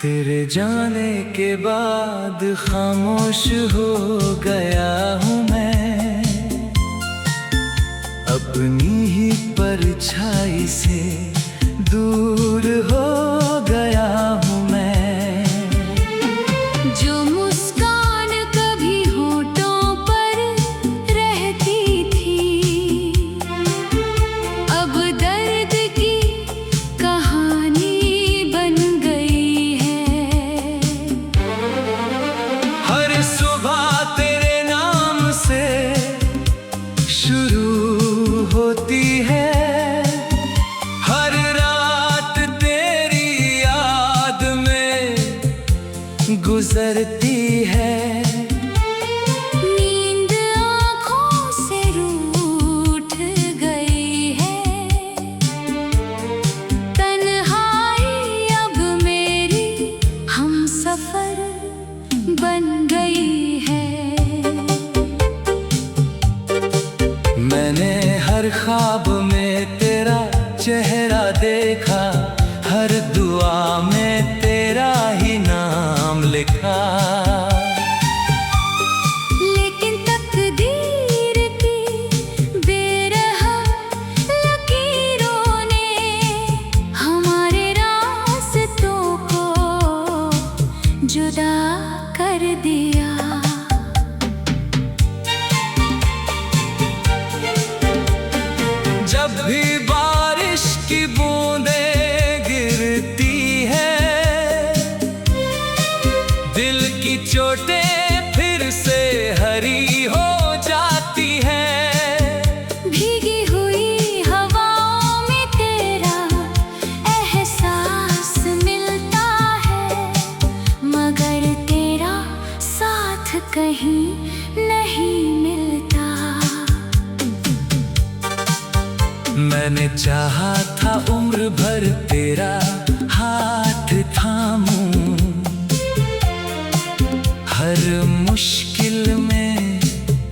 तेरे जाने के बाद खामोश हो गया हूँ मैं, अपनी ही परछाई से दूर हो गया हूँ मैं। जो मुस्कान कभी होठों पर रहती थी, अब दर्द की कहानी बन गई है। हर सुबह तेरे नाम से शुरू होती है, हर रात तेरी याद में गुजरती है। नींद आँखों से रूठ गई है, तन्हाई अब मेरी हमसफर बन गई है। मैंने हर ख्वाब में तेरा चेहरा देखा, हर दुआ में तेरा ही नाम लिखा। लेकिन तकदीर की बेरहम लकीरों ने हमारे रास्तों को जुदा कर दिया। जब भी बारिश की बूंदें गिरती है, दिल की चोटें फिर से हरी हो जाती हैं। भीगी हुई हवाओं में तेरा एहसास मिलता है, मगर तेरा साथ कहीं नहीं मिलता। मैंने चाहा था उम्र भर तेरा हाथ थामूं, हर मुश्किल में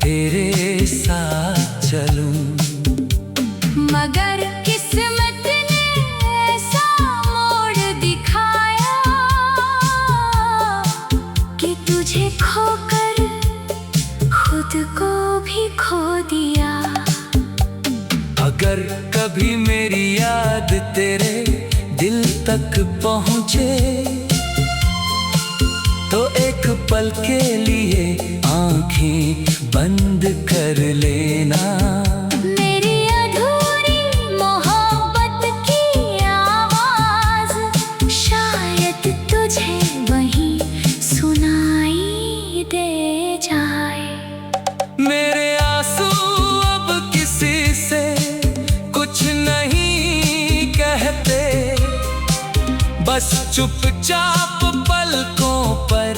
तेरे साथ चलूं। मगर किस्मत ने ऐसा मोड़ दिखाया कि तुझे खोकर खुद को भी खो दिया। अगर कभी मेरी याद तेरे दिल तक पहुँचे, तो एक पल के लिए आंखें बंद कर लेना। मेरी अधूरी मोहब्बत की आवाज शायद तुझे वहीं सुनाई दे जाए। मेरे आंसू अब किसी से कुछ नहीं कहते, बस चुपचाप पलकों पर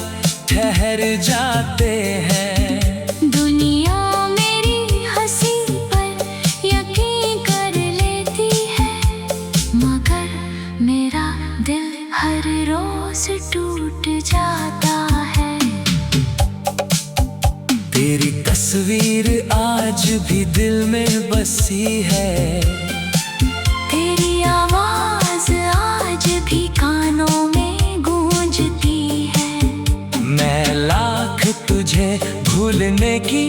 ठहर जाते हैं। दुनिया मेरी हंसी पर यकीन कर लेती है, मगर मेरा दिल हर रोज टूट जाता है। तेरी तस्वीर आज भी दिल में बसी है, तेरी आवाज आज भी कानों में गूंजती है। मैं लाख तुझे भूलने की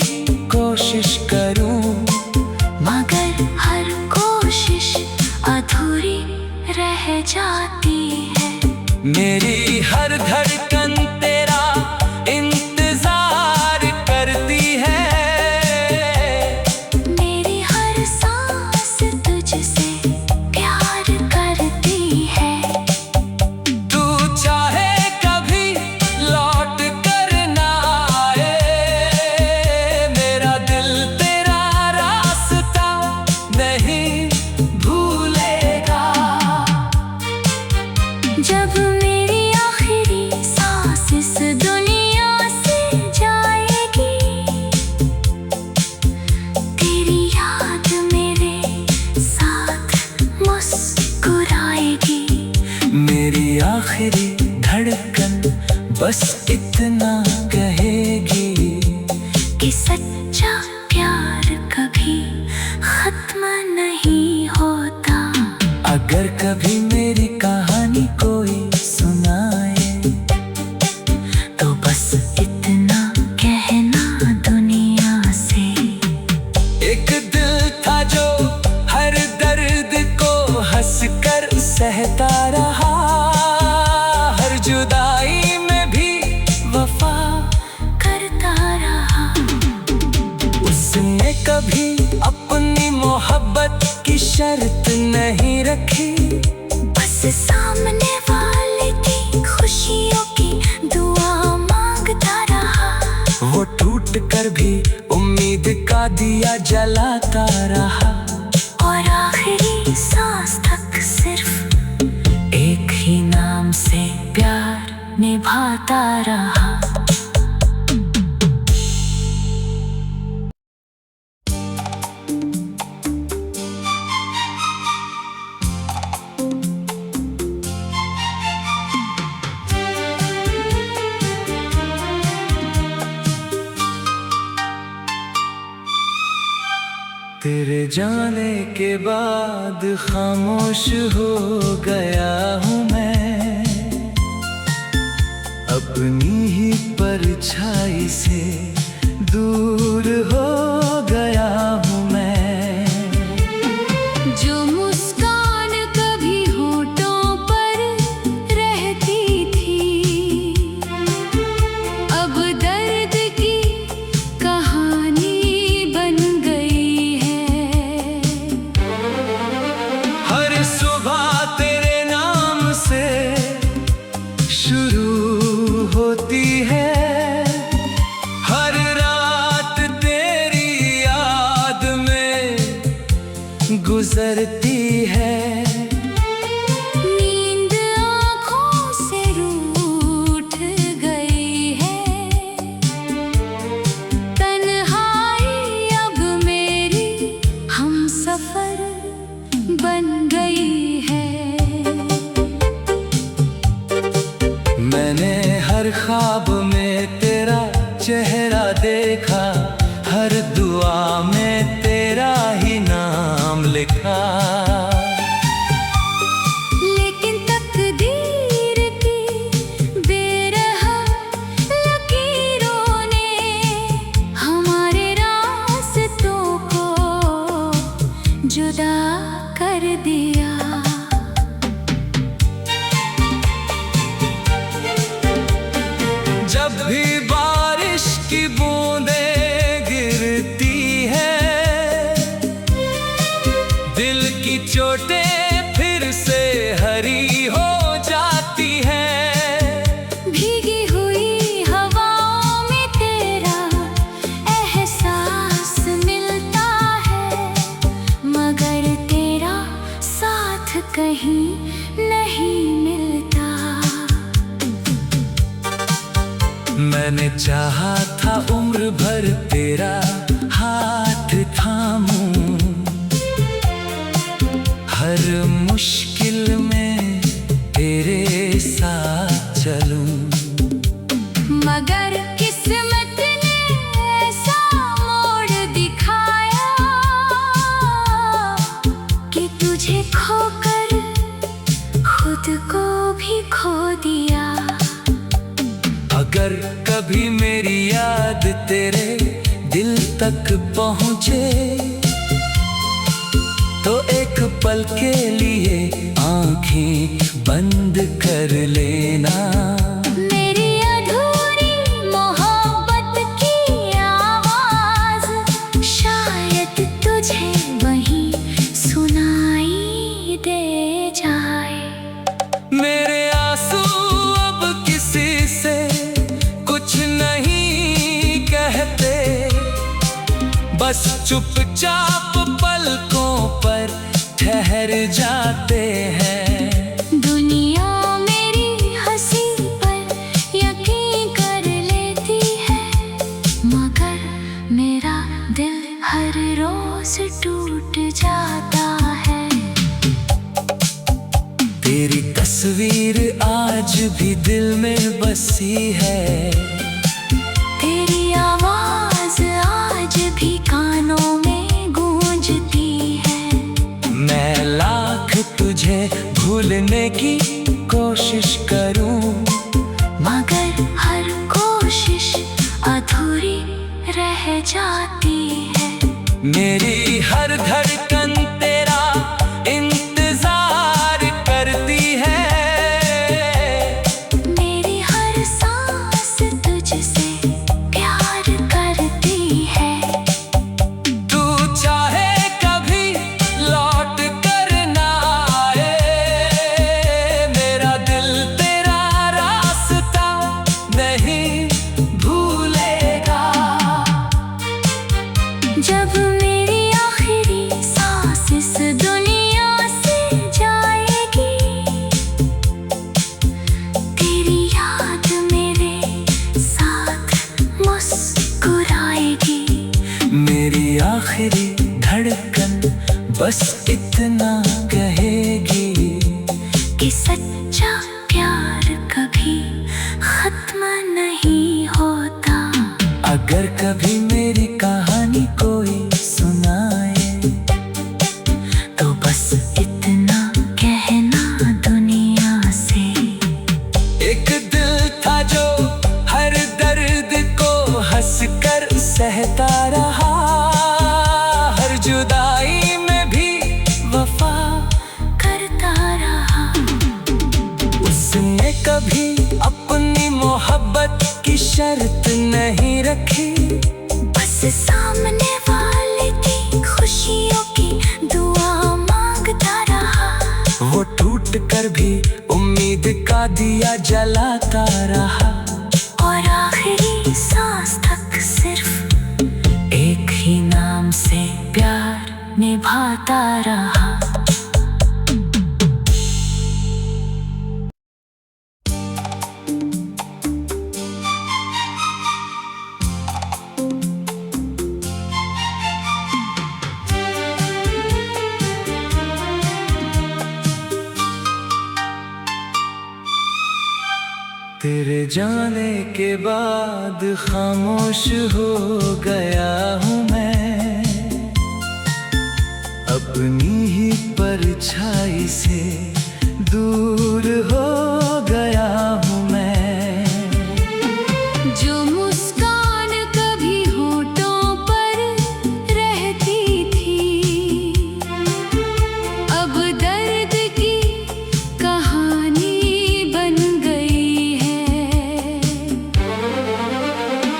कोशिश करूं, मगर हर कोशिश अधूरी रह जाती है। मेरी हर धड़कन तेरा इंतजार करती है। मेरी हर सांस तुझसे प्यार करती है। तू चाहे कभी लौट कर ना आए, मेरा दिल तेरा रास्ता नहीं भूलेगा। जब मेरी आखिरी सांस इस दुनिया से जाएगी, तेरी याद मेरे साथ मुस्कुराएगी। मेरी आखिरी धड़कन बस इतना कहेगी कि सच्चा प्यार कभी खत्म नहीं होता। अगर कभी मेरी कहानी कोई सुनाए रहा, हर जुदाई में भी वफा करता रहा। उसने कभी अपनी मोहब्बत की शर्त नहीं रखी, बस सामने वाले की खुशियों की दुआ मांगता रहा। वो टूट कर भी उम्मीद का दिया जलाता रहा, और आखिरी सांस तक सिर्फ एक ही नाम से प्यार निभाता रहा। तेरे जाने के बाद खामोश हो गया हूँ मैं, अपनी ही परछाई से दूर हो गया हूँ मैं। जो मुस्कान कभी होठों पर रहती थी, अब दर्द की कहानी बन गई है। हर सुबह तेरे नाम से शुरू होती है, हर रात तेरी याद में गुजरती है। नींद आँखों से रूठ गई है, तन्हाई अब मेरी हमसफर बन गई है। मैंने हर ख्वाब में तेरा चेहरा देखा, हर दुआ में तेरा ही नाम लिखा। लेकिन तकदीर की बेरहम लकीरों ने हमारे रास्तों को जुदा कर दिया। जब भी बारिश की बूंदें गिरती है, दिल की चोटें फिर से हरी हो जाती हैं। भीगी हुई हवाओं में तेरा एहसास मिलता है, मगर तेरा साथ कहीं नहीं मिलता। मैंने चाहा था उम्र भर तेरा हाथ थामूं, हर मुश्किल में तेरे साथ चलूं। मगर किस्मत ने ऐसा मोड़ दिखाया कि तुझे खोकर खुद को भी खो दिया। अगर कभी मेरी याद तेरे दिल तक पहुँचे, तो एक पल के लिए आंखें बंद कर लेना। मेरी अधूरी मोहब्बत की आवाज शायद तुझे वहीं सुनाई दे जाए। मेरे आंसू अब किसी से कुछ नहीं कहते, बस चुपचाप पलकों पर ठहर जाते हैं। दुनिया मेरी हंसी पर यकीन कर लेती है, मगर मेरा दिल हर रोज टूट जाता है। तेरी तस्वीर आज भी दिल में बसी है, तेरी आवाज आज भी कानों में गूंजती है। मैं लाख तुझे भूलने की कोशिश करूं, मगर हर कोशिश अधूरी रह जाती है। मेरी हर धड़कन तेरा इंतजार करती है, बस इतना कहेगी कि सच्चा प्यार कभी खत्म नहीं होता। अगर कभी मेरी कहानी कोई सुनाए तो बस इतना कहना दुनिया से। एक दिल था जो हर दर्द को हंसकर सहता रहा, हर जुदाई में भी वफा करता रहा। उसने कभी अपनी मोहब्बत की शर्त नहीं रखी, बस सामने वाले की खुशियों की दुआ मांगता रहा। वो टूट कर भी उम्मीद का दिया जलाता रहा, और आखिरी सांस तक सिर्फ एक ही नाम से प्यार निभाता रहा। तेरे जाने के बाद खामोश हो गया हूँ मैं, अपनी ही परछाई से दूर हो गया हूँ मैं। जो मुस्कान कभी होठों पर रहती थी, अब दर्द की कहानी बन गई है।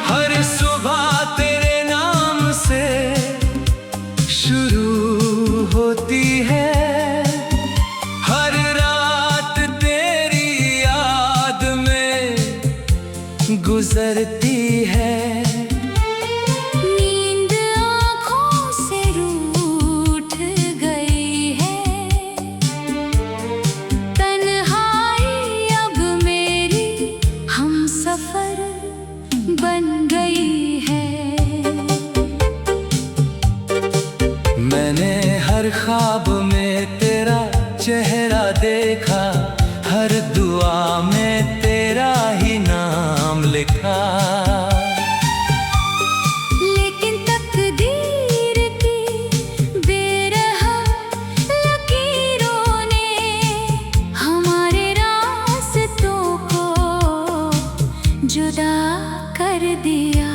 हर सुबह तेरे नाम से शुरू होती है, हर रात तेरी याद में गुजरती है। नींद आँखों से रूठ गई है, तन्हाई अब मेरी हमसफर बन गई है। मैंने हर ख्वाब में तेरा चेहरा देखा, हर दुआ में तेरा ही नाम लिखा। लेकिन तकदीर की बेरहम लकीरों ने हमारे रास्तों को जुदा कर दिया।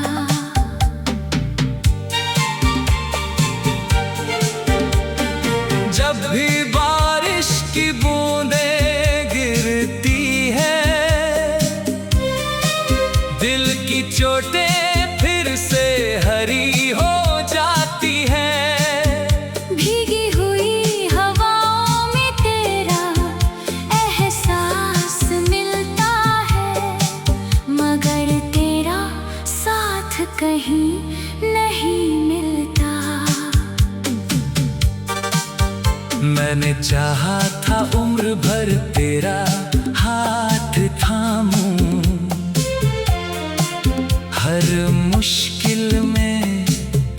जब भी बारिश की बूंदें गिरती है, दिल की चोटें फिर से हरी हो जाती हैं। भीगी हुई हवाओं में तेरा एहसास मिलता है, मगर तेरा साथ कहीं नहीं मिलता। मैंने चाहा था उम्र भर तेरा हाथ थामूं, हर मुश्किल में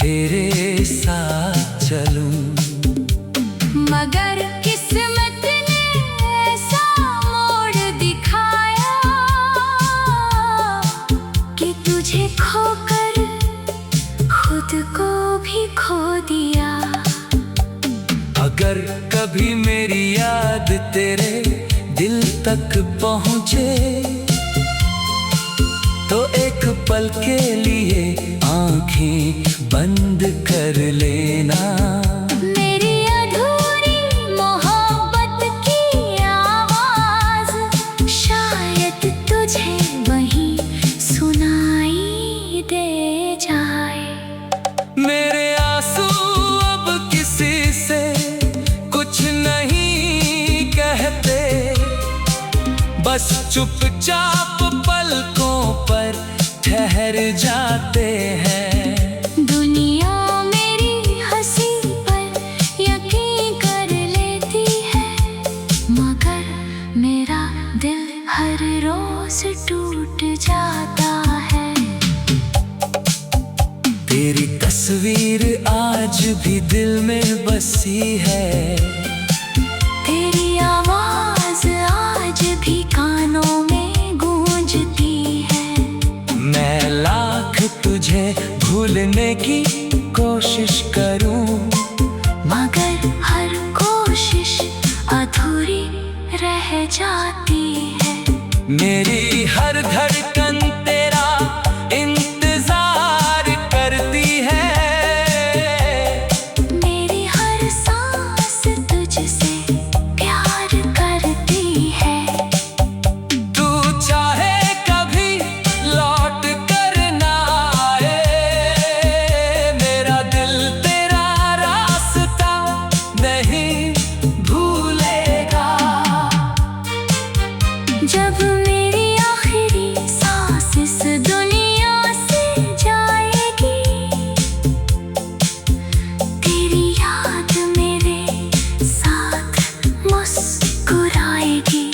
तेरे साथ चलूं। मगर किस्मत ने ऐसा मोड़ दिखाया कि तुझे खोकर खुद को भी खो दिया। अगर कभी मेरी याद तेरे दिल तक पहुँचे तो एक पल के लिए आंखें बंद कर लेना। मेरी अधूरी मोहब्बत की आवाज शायद तुझे वहीं सुनाई दे जाए। मेरे आंसू अब किसी से कुछ नहीं कहते, बस चुपचाप पलकों पर ठहर जाते हैं। दुनिया मेरी हंसी पर यकीन कर लेती है, मगर मेरा दिल हर रोज टूट जाता है। तेरी तस्वीर आज भी दिल में बसी है, तेरी आवाज आज भी कानों में गूंजती है। मैं लाख तुझे भूलने की कोशिश करूं, मगर हर कोशिश अधूरी रह जाती है। मेरी हर धड़कन तेरा इंतजार करती है, मेरी हर सांस तुझसे प्यार करती है। तू चाहे कभी लौट कर ना आए, मेरा दिल तेरा रास्ता नहीं भूलेगा। जब मेरी आखिरी सांस इस दुनिया से जाएगी, तेरी याद मेरे साथ मुस्कुराएगी।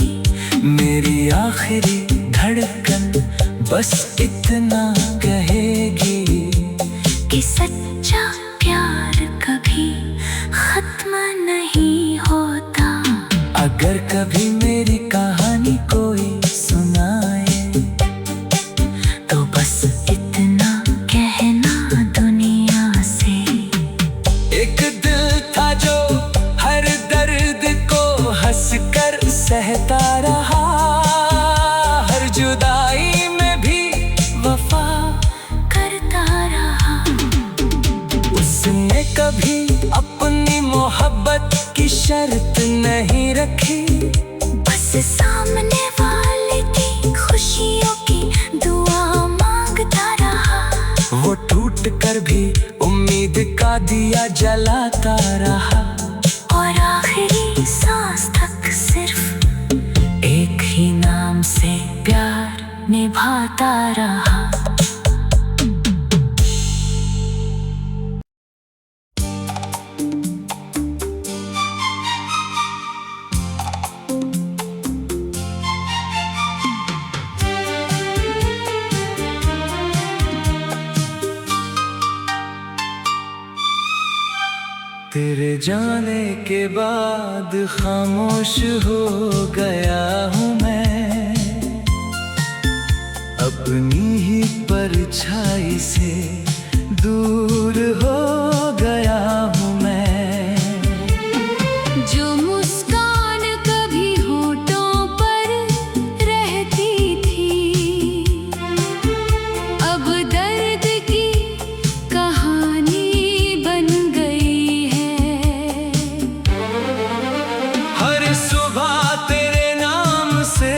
मेरी आखिरी धड़कन बस इतना कहेगी कि सच्चा प्यार कभी खत्म नहीं होता। अगर कभी मेरी कहानी कोई सुनाए, तो बस इतना कहना दुनिया से। एक दिल था जो हर दर्द को हंसकर सहता रहा, हर जुदाई में भी वफा करता रहा। उसने कभी अपनी मोहब्बत की शर्त नहीं रखी, बस सामने वाले की खुशियों की दुआ मांगता रहा। वो टूट कर भी उम्मीद का दिया जलाता रहा, और आखिरी सांस तक सिर्फ एक ही नाम से प्यार निभाता रहा। तेरे जाने के बाद खामोश हो गया हूँ मैं, अपनी ही परछाई से दूर हो गया हूँ मैं। जो मुस्कान कभी होठों पर रहती थी, अब दर्द की कहानी बन गई है। हर सुबह तेरे नाम से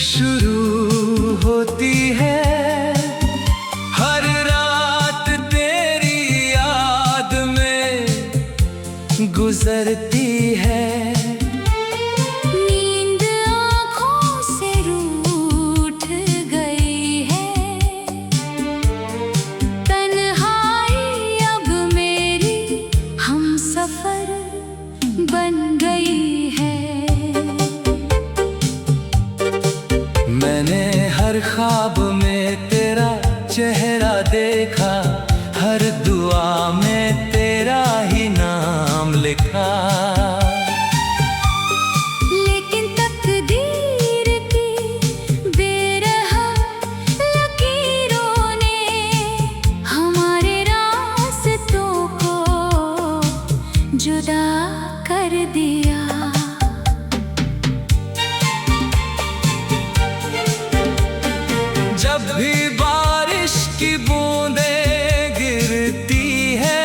शुरू होती है, हर रात तेरी याद में गुजरती है। नींद आँखों से रूठ गई है, तन्हाई अब मेरी हमसफर बन गई है। मैंने हर ख्वाब में तेरा चेहरा देखा, हर दुआ में तेरा ही नाम लिखा। लेकिन तकदीर की बेरहम लकीरों ने हमारे रास्तों को जुदा कर दिया। जब भी बारिश की बूंदें गिरती है,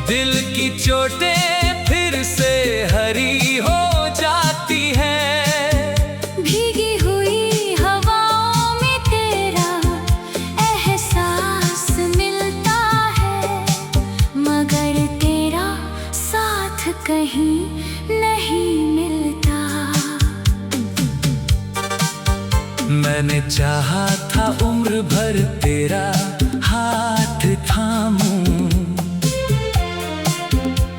दिल की चोटें फिर से हरी हो जाती हैं। भीगी हुई हवाओं में तेरा एहसास मिलता है, मगर तेरा साथ कहीं नहीं मिलता। मैंने चाहा था उम्र भर तेरा हाथ थामूं,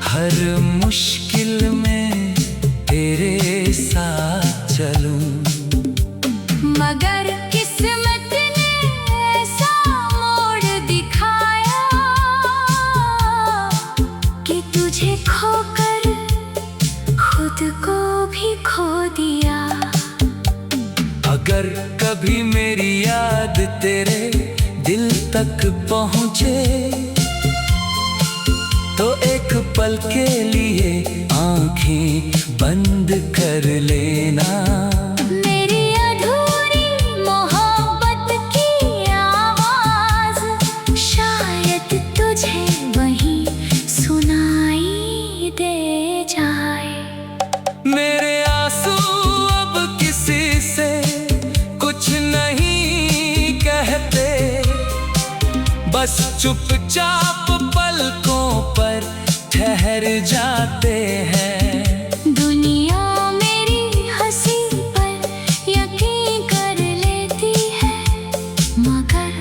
हर मुश्किल में तेरे साथ चलूं। मगर किस्मत ने भी खो दिया। अगर कभी मेरी याद तेरे दिल तक पहुँचे तो एक पल के लिए आंखें बंद कर लेना। मेरी अधूरी मोहब्बत की आवाज शायद तुझे वहीं सुनाई दे जाए। मेरे आंसू अब किसी से कुछ नहीं कहते, बस चुपचाप पलकों पर ठहर जाते हैं। दुनिया मेरी हंसी पर यकीन कर लेती है, मगर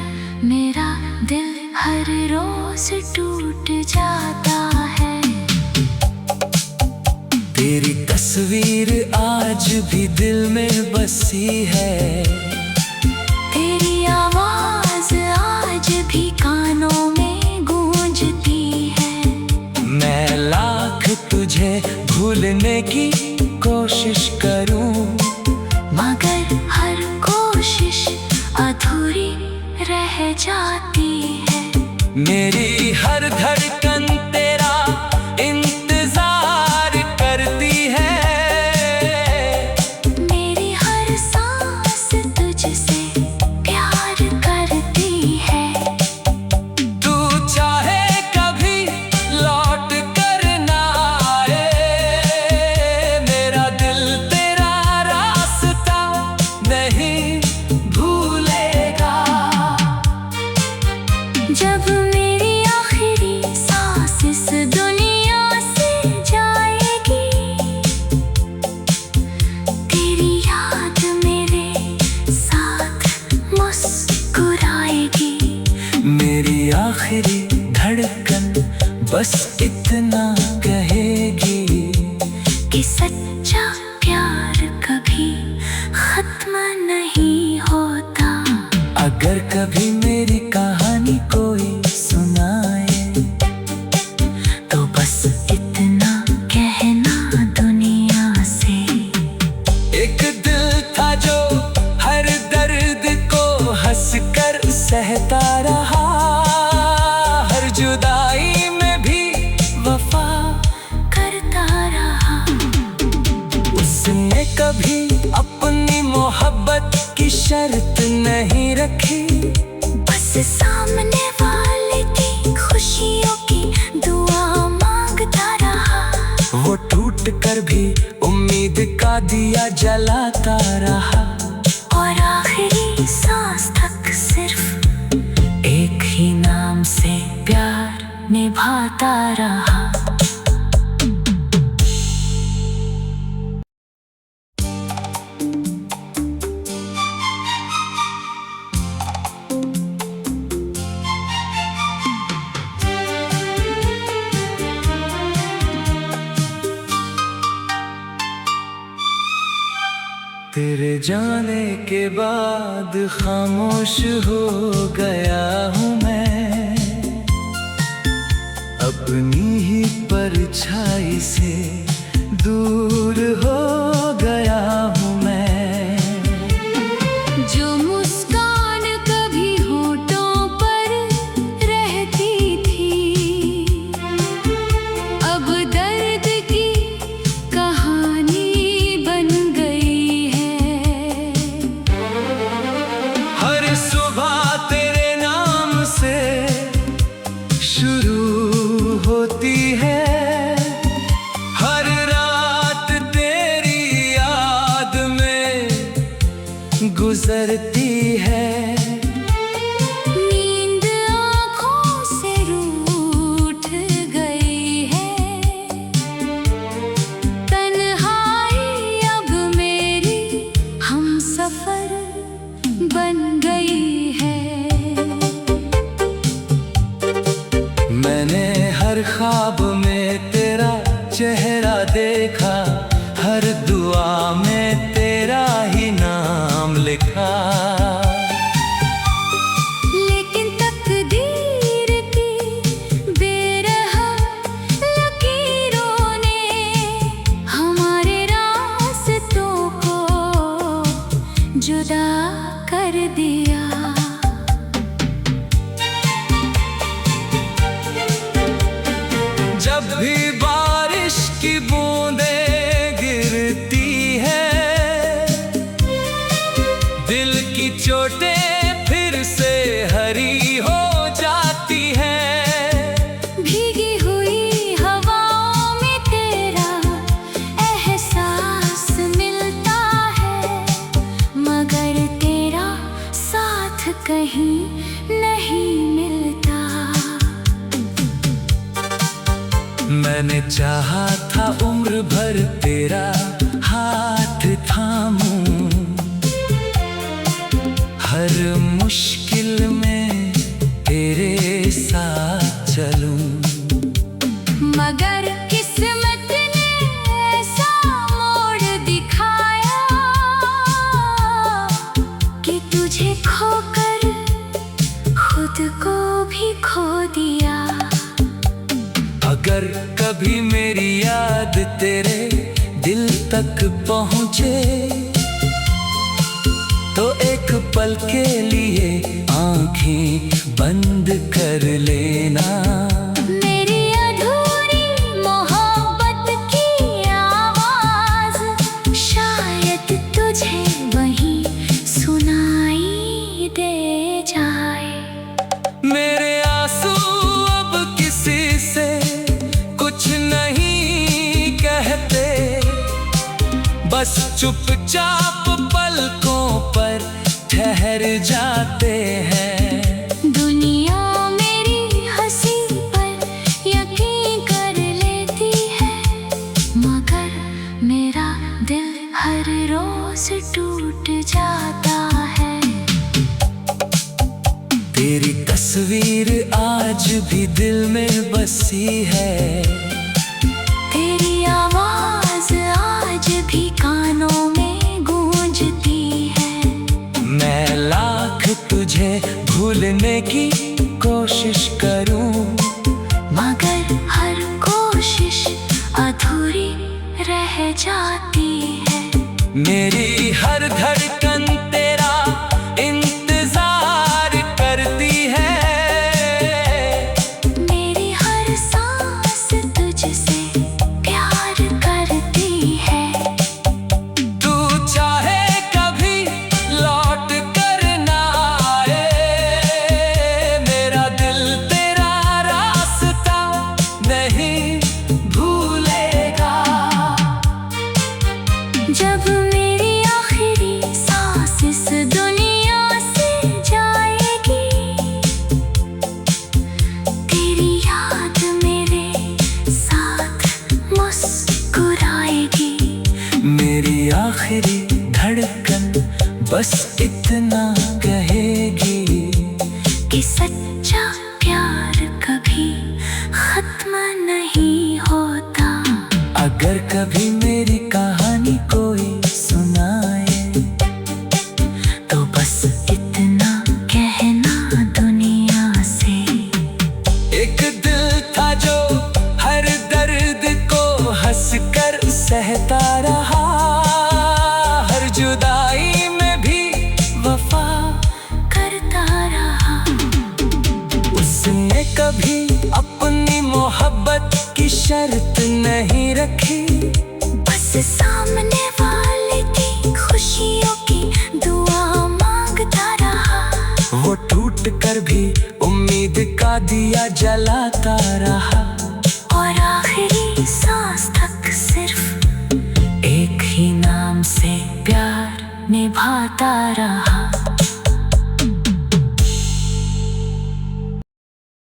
मेरा दिल हर रोज टूट जाता है। तेरी तस्वीर आज भी दिल में बसी है, तेरी आवाज आज भी कानों में गूंजती है। मैं लाख तुझे भूलने की कोशिश करूं, मगर हर कोशिश अधूरी रह जाती है। मेरी हर धड़कन तेरा इंतजार करती है, मेरी हर सांस तुझसे प्यार करती है। तू चाहे कभी लौट कर ना आए, मेरा दिल तेरा रास्ता नहीं भूलेगा। जब मेरी आखिरी सांस इस दुनिया से जाएगी, तेरी याद मेरे साथ मुस्कुराएगी। मेरी आखिरी धड़कन बस इतना कहेगी कि सच्चा प्यार कभी खत्म नहीं होता। अगर कभी मेरी कहानी कोई सुनाए तो बस इतना कहना दुनिया से। एक दिल था जो हर दर्द को हंसकर सहता रहा, हर जुदाई में भी वफा करता रहा। उसने कभी अपनी मोहब्बत की शर्त नहीं रखी, बस सामने वाले की खुशियों की दुआ मांगता रहा। वो टूट कर भी उम्मीद का दिया जलाता रहा, और आखिरी सांस तक सिर्फ एक ही नाम से प्यार निभाता रहा। तेरे जाने के बाद खामोश हो गया हूँ मैं, अपनी ही परछाई से दूर हो गया हूँ मैं। जो मुस्कान कभी होठों पर रहती थी, अब दर्द की कहानी बन गई है। हर सुबह तेरे नाम से शुरू होती है, हर रात तेरी याद में गुजरती है। नींद आँखों से रूठ गई है, तन्हाई अब मेरी हमसफर बन गई है। मैंने हर ख्वाब में तेरा चेहरा देखा, हर दुआ में तेरा ही नाम लिखा। तेरे दिल तक पहुँचे तो एक पल के लिए आंखें बंद कर लेना। मेरी अधूरी मोहब्बत की आवाज शायद तुझे वहीं सुनाई दे जाए। मेरे आंसू अब किसी से कुछ नहीं कहते, बस चुपचाप पलकों पर ठहर जाते हैं। दुनिया मेरी हंसी पर यकीन कर लेती है, मगर मेरा दिल हर रोज टूट जाता है। तेरी तस्वीर आज भी दिल में बसी है, तेरी आवाज आज भी कानों में गूंजती है। मैं लाख तुझे भूलने की कोशिश करूं, मगर हर कोशिश अधूरी रह जाती है। मेरी हर धड़कन तेरा इंतजार करती है, मेरी हर सांस तुझसे प्यार करती है। तू चाहे कभी लौट कर ना आए, मेरा दिल तेरा रास्ता नहीं भूलेगा। जब मेरी आखिरी सांस इस दुनिया से जाएगी, तेरी याद मेरे साथ मुस्कुराएगी। मेरी आखिरी धड़कन बस इतना कहेगी कि सच्चा प्यार कभी खत्म नहीं होता। अगर कभी मेरी कहानी कोई सुनाए तो बस इतना कहना दुनिया से। एक दिल था जो हर दर्द को हंसकर सहता रहा, हर जुदाई में भी वफा करता रहा। उसने कभी अपनी मोहब्बत की शर्त नहीं रखी, बस सामने वाले की खुशियों की दुआ मांगता रहा। वो टूट कर भी उम्मीद का दिया जलाता रहा, और आखिरी सांस तक सिर्फ एक ही नाम से प्यार निभाता रहा।